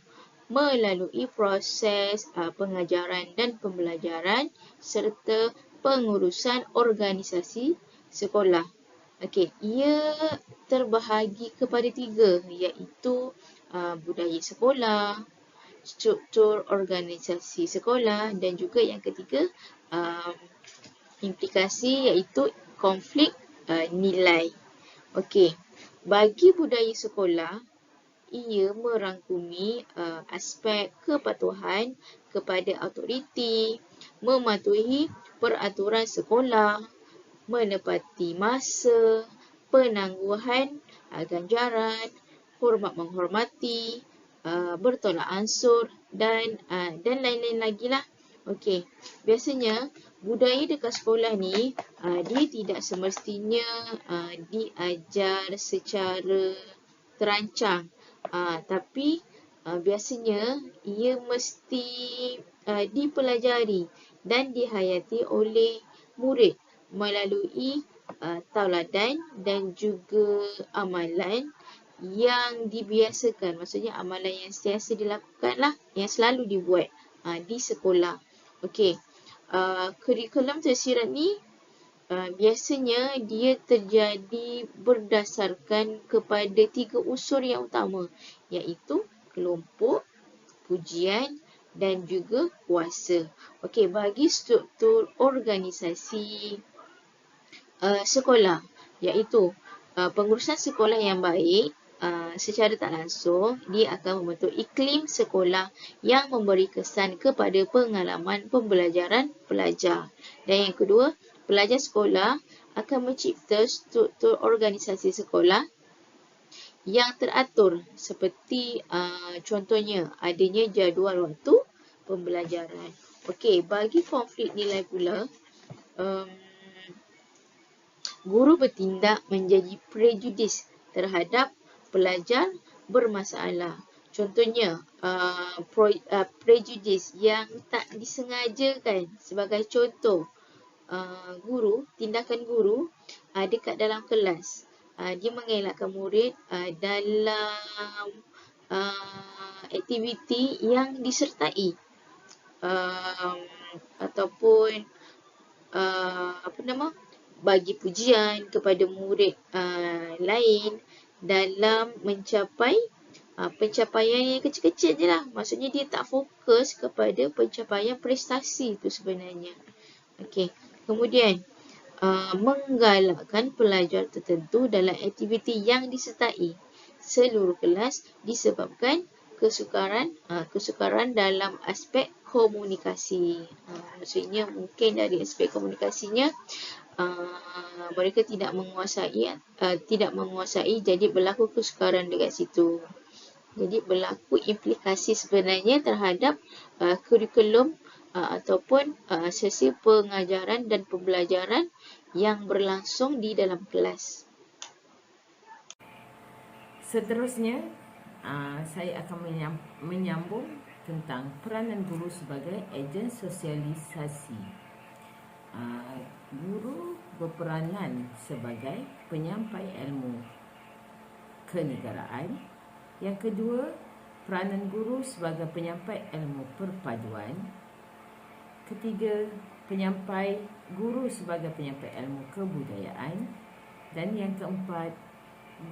melalui proses pengajaran dan pembelajaran serta pengurusan organisasi sekolah. Okey, ia terbahagi kepada 3 iaitu budaya sekolah, struktur organisasi sekolah dan juga yang ketiga implikasi iaitu konflik nilai. Okey, bagi budaya sekolah, ia merangkumi aspek kepatuhan kepada autoriti, mematuhi peraturan sekolah, menepati masa, penangguhan ganjaran, hormat menghormati, bertolak ansur dan lain-lain lagi lah. Okey, biasanya budaya dekat sekolah ni dia tidak semestinya diajar secara terancang, tapi biasanya ia mesti dipelajari dan dihayati oleh murid melalui tauladan dan juga amalan yang dibiasakan. Maksudnya amalan yang sentiasa dilakukan lah, yang selalu dibuat di sekolah. Okey, kurikulum tersirat ni biasanya dia terjadi berdasarkan kepada 3 unsur yang utama, iaitu kelompok, pujian dan juga kuasa. Okey, bagi struktur organisasi sekolah, iaitu pengurusan sekolah yang baik, secara tak langsung dia akan membentuk iklim sekolah yang memberi kesan kepada pengalaman pembelajaran pelajar. Dan yang kedua, pelajar sekolah akan mencipta struktur organisasi sekolah yang teratur seperti contohnya adanya jadual waktu pembelajaran. Okey, bagi konflik nilai pula, guru bertindak menjadi prejudis terhadap pelajar bermasalah. Contohnya, prejudis yang tak disengajakan. Sebagai contoh, tindakan guru dekat dalam kelas. Dia mengelakkan murid dalam aktiviti yang disertai. Ataupun bagi pujian kepada murid lain dalam mencapai pencapaian yang kecil-kecil je lah. Maksudnya dia tak fokus kepada pencapaian prestasi tu sebenarnya. Okey, kemudian menggalakkan pelajar tertentu dalam aktiviti yang disertai seluruh kelas disebabkan kesukaran dalam aspek komunikasi. Maksudnya mungkin dari aspek komunikasinya mereka tidak menguasai, jadi berlaku kesukaran dekat situ. Jadi berlaku implikasi sebenarnya terhadap kurikulum ataupun sesi pengajaran dan pembelajaran yang berlangsung di dalam kelas. Seterusnya, saya akan menyambung tentang peranan guru sebagai ejen sosialisasi. Guru berperanan sebagai penyampai ilmu kenegaraan, Yang kedua, peranan guru sebagai penyampai ilmu perpaduan. Ketiga, guru sebagai penyampai ilmu kebudayaan. Dan yang keempat,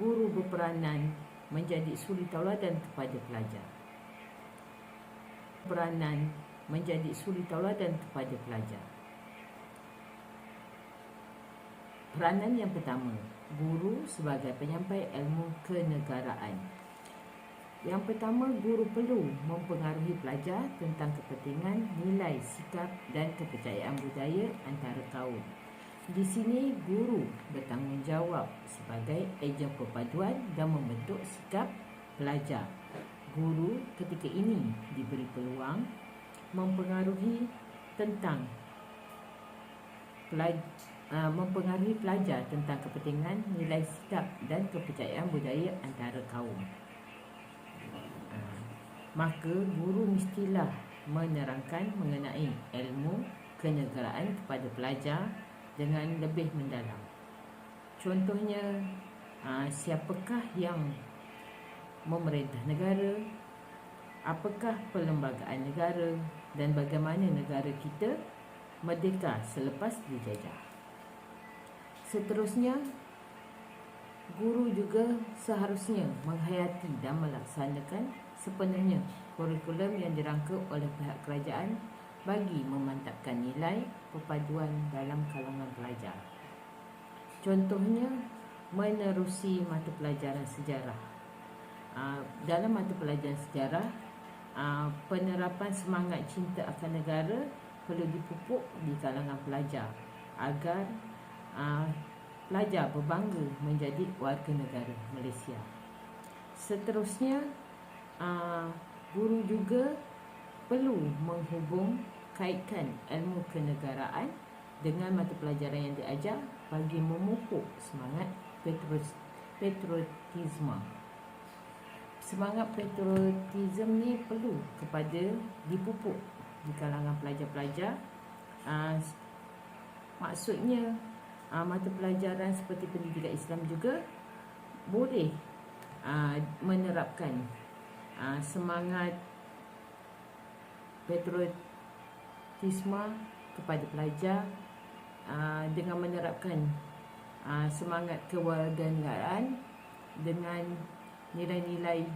guru berperanan menjadi suri tauladan kepada pelajar. Peranan menjadi suri tauladan kepada pelajar. Peranan yang pertama, guru sebagai penyampai ilmu kenegaraan. Yang pertama, guru perlu mempengaruhi pelajar tentang kepentingan, nilai, sikap dan kepercayaan budaya antara kaum. Di sini, guru bertanggungjawab sebagai ejen perpaduan dan membentuk sikap pelajar. Guru ketika ini diberi peluang mempengaruhi pelajar tentang kepentingan, nilai, sikap dan kepercayaan budaya antara kaum. Maka guru mestilah menerangkan mengenai ilmu kenegaraan kepada pelajar dengan lebih mendalam. Contohnya, siapakah yang memerintah negara, apakah perlembagaan negara dan bagaimana negara kita merdeka selepas dijajah. Seterusnya, guru juga seharusnya menghayati dan melaksanakan sepenuhnya kurikulum yang dirangka oleh pihak kerajaan bagi memantapkan nilai perpaduan dalam kalangan pelajar. Contohnya, menerusi mata pelajaran sejarah. Dalam mata pelajaran sejarah, penerapan semangat cinta akan negara perlu dipupuk di kalangan pelajar agar pelajar berbangga menjadi warga negara Malaysia. Seterusnya, guru juga perlu kaitkan ilmu kenegaraan dengan mata pelajaran yang diajar bagi memupuk semangat patriotisme. Semangat patriotisme ni perlu dipupuk di kalangan pelajar-pelajar. Maksudnya, mata pelajaran seperti pendidikan Islam juga boleh menerapkan semangat patriotisme kepada pelajar dengan menerapkan semangat kewarganegaraan dengan nilai-nilai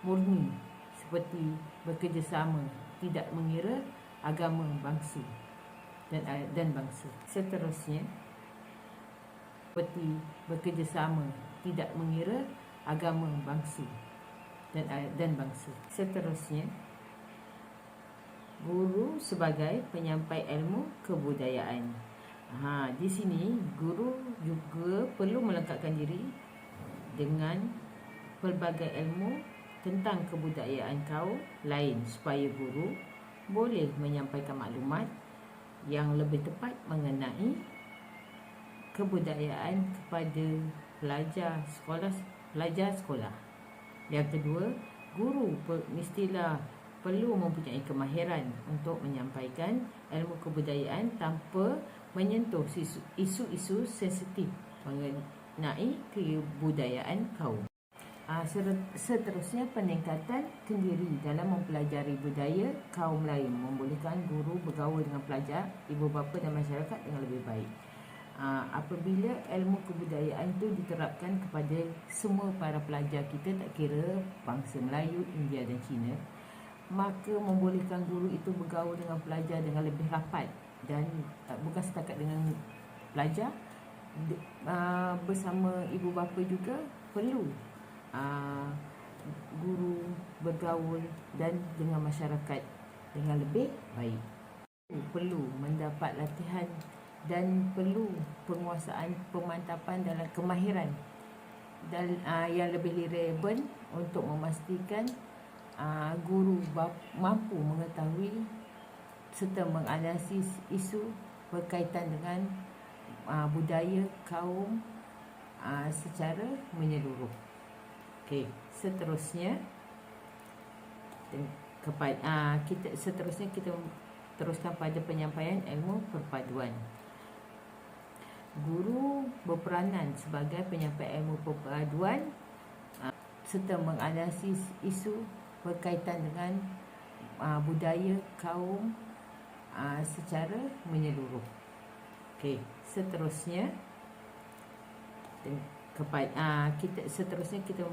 murni seperti bekerjasama, tidak mengira agama, bangsa dan bangsa. Seterusnya, seperti bekerjasama, tidak mengira agama, bangsa dan bangsa. Seterusnya, guru sebagai penyampai ilmu kebudayaan. Di sini guru juga perlu melengkapkan diri dengan pelbagai ilmu tentang kebudayaan kaum lain supaya guru boleh menyampaikan maklumat yang lebih tepat mengenai kebudayaan kepada pelajar sekolah. Yang kedua, guru mestilah perlu mempunyai kemahiran untuk menyampaikan ilmu kebudayaan tanpa menyentuh isu-isu sensitif mengenai kebudayaan kaum. Seterusnya, peningkatan kendiri dalam mempelajari budaya kaum lain membolehkan guru bergaul dengan pelajar, ibu bapa dan masyarakat dengan lebih baik. Apabila ilmu kebudayaan itu diterapkan kepada semua para pelajar kita, tak kira bangsa Melayu, India dan Cina, maka membolehkan guru itu bergaul dengan pelajar dengan lebih rapat dan bukan setakat dengan pelajar, bersama ibu bapa juga perlu guru bergaul dan dengan masyarakat dengan lebih baik. Perlu mendapat latihan dan perlu penguasaan pemantapan dalam kemahiran dan yang lebih relevan untuk memastikan guru mampu mengetahui serta menganalisis isu berkaitan dengan budaya kaum secara menyeluruh. Okey, seterusnya kita teruskan pada penyampaian ilmu perpaduan. Guru berperanan sebagai penyampai ilmu perpaduan serta menganalisis isu berkaitan dengan budaya kaum secara menyeluruh. Okey, seterusnya kita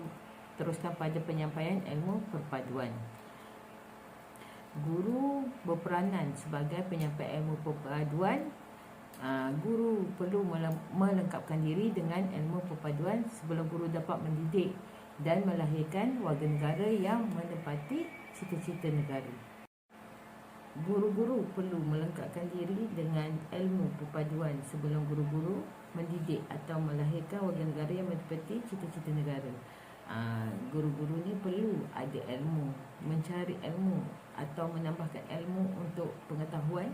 teruskan pada penyampaian ilmu perpaduan. Guru berperanan sebagai penyampai ilmu perpaduan. Guru perlu melengkapkan diri dengan ilmu perpaduan sebelum guru dapat mendidik dan melahirkan warga negara yang menepati cita-cita negara. Guru-guru perlu melengkapkan diri dengan ilmu perpaduan sebelum guru-guru mendidik atau melahirkan warga negara yang menepati cita-cita negara. Guru-guru ni perlu ada ilmu, mencari ilmu atau menambahkan ilmu untuk pengetahuan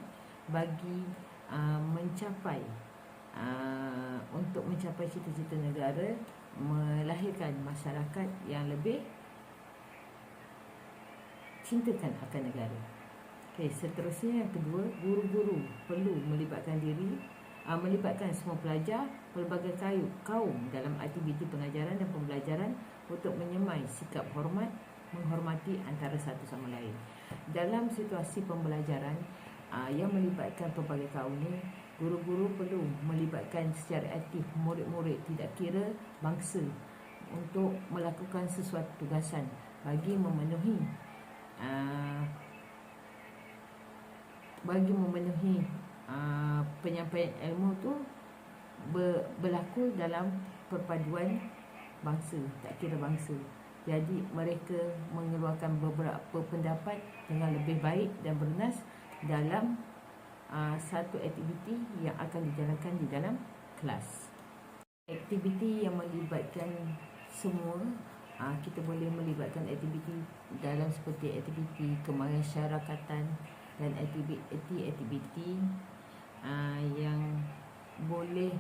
bagi mencapai cita-cita negara, melahirkan masyarakat yang lebih cintakan akan negara. Okey, seterusnya yang kedua, guru-guru perlu melibatkan semua pelajar pelbagai kaum dalam aktiviti pengajaran dan pembelajaran untuk menyemai sikap menghormati antara satu sama lain. Dalam situasi pembelajaran yang melibatkan pelbagai kaum ini, guru-guru perlu melibatkan secara aktif murid-murid tidak kira bangsa untuk melakukan sesuatu tugasan bagi memenuhi penyampaian ilmu tu berlaku dalam perpaduan bangsa, tak kira bangsa. Jadi mereka mengeluarkan beberapa pendapat dengan lebih baik dan bernas dalam satu aktiviti yang akan dijalankan di dalam kelas. Aktiviti yang melibatkan semua, kita boleh melibatkan aktiviti dalam seperti aktiviti kemasyarakatan dan aktiviti yang boleh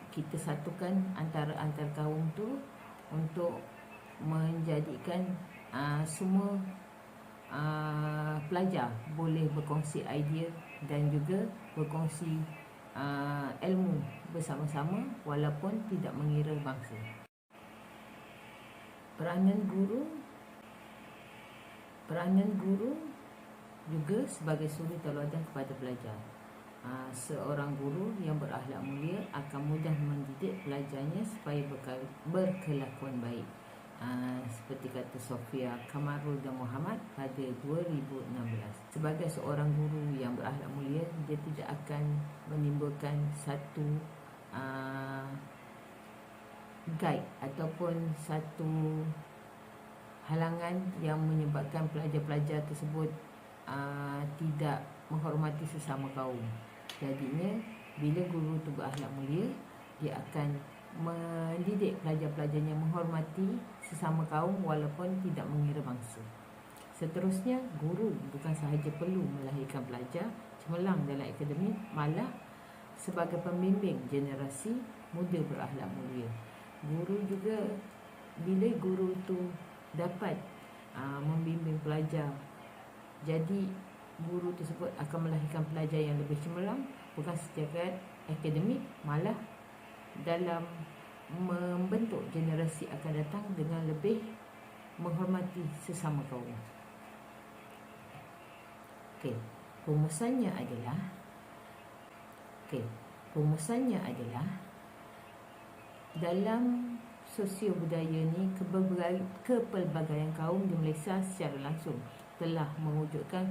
kita satukan antara kaum tu untuk menjadikan semua pelajar boleh berkongsi idea dan juga berkongsi ilmu bersama-sama walaupun tidak mengira bangsa. Peranan guru juga sebagai suri tauladan kepada pelajar. Seorang guru yang berakhlak mulia akan mudah mendidik pelajarnya supaya berkelakuan baik. Seperti kata Sofia Kamarul dan Muhammad pada 2016. Sebagai seorang guru yang berakhlak mulia, dia tidak akan menimbulkan satu guide ataupun satu halangan yang menyebabkan pelajar-pelajar tersebut tidak menghormati sesama kaum. Jadinya bila guru itu berakhlak mulia, dia akan mendidik pelajar-pelajarnya menghormati sesama kaum walaupun tidak mengira bangsa. Seterusnya, guru bukan sahaja perlu melahirkan pelajar cemerlang dalam akademik, malah sebagai pembimbing generasi muda berakhlak mulia. Guru juga, bila guru itu dapat membimbing pelajar, jadi guru tersebut akan melahirkan pelajar yang lebih cemerlang, bukan setakat akademik, malah dalam membentuk generasi akan datang dengan lebih menghormati sesama kaum. Rumusannya adalah dalam sosio budaya ni, kepelbagaian kaum di Malaysia secara langsung telah mewujudkan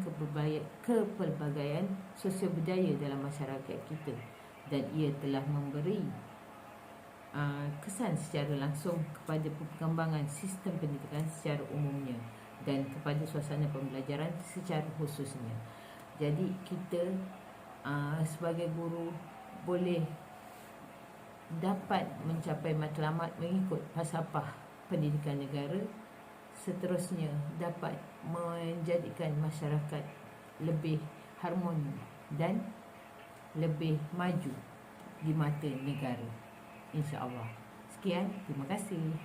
kepelbagaian sosio budaya dalam masyarakat kita, dan ia telah memberi kesan secara langsung kepada perkembangan sistem pendidikan secara umumnya dan kepada suasana pembelajaran secara khususnya. Jadi kita sebagai guru boleh dapat mencapai matlamat mengikut falsafah pendidikan negara, seterusnya dapat menjadikan masyarakat lebih harmoni dan lebih maju di mata negara. InsyaAllah. Sekian, terima kasih.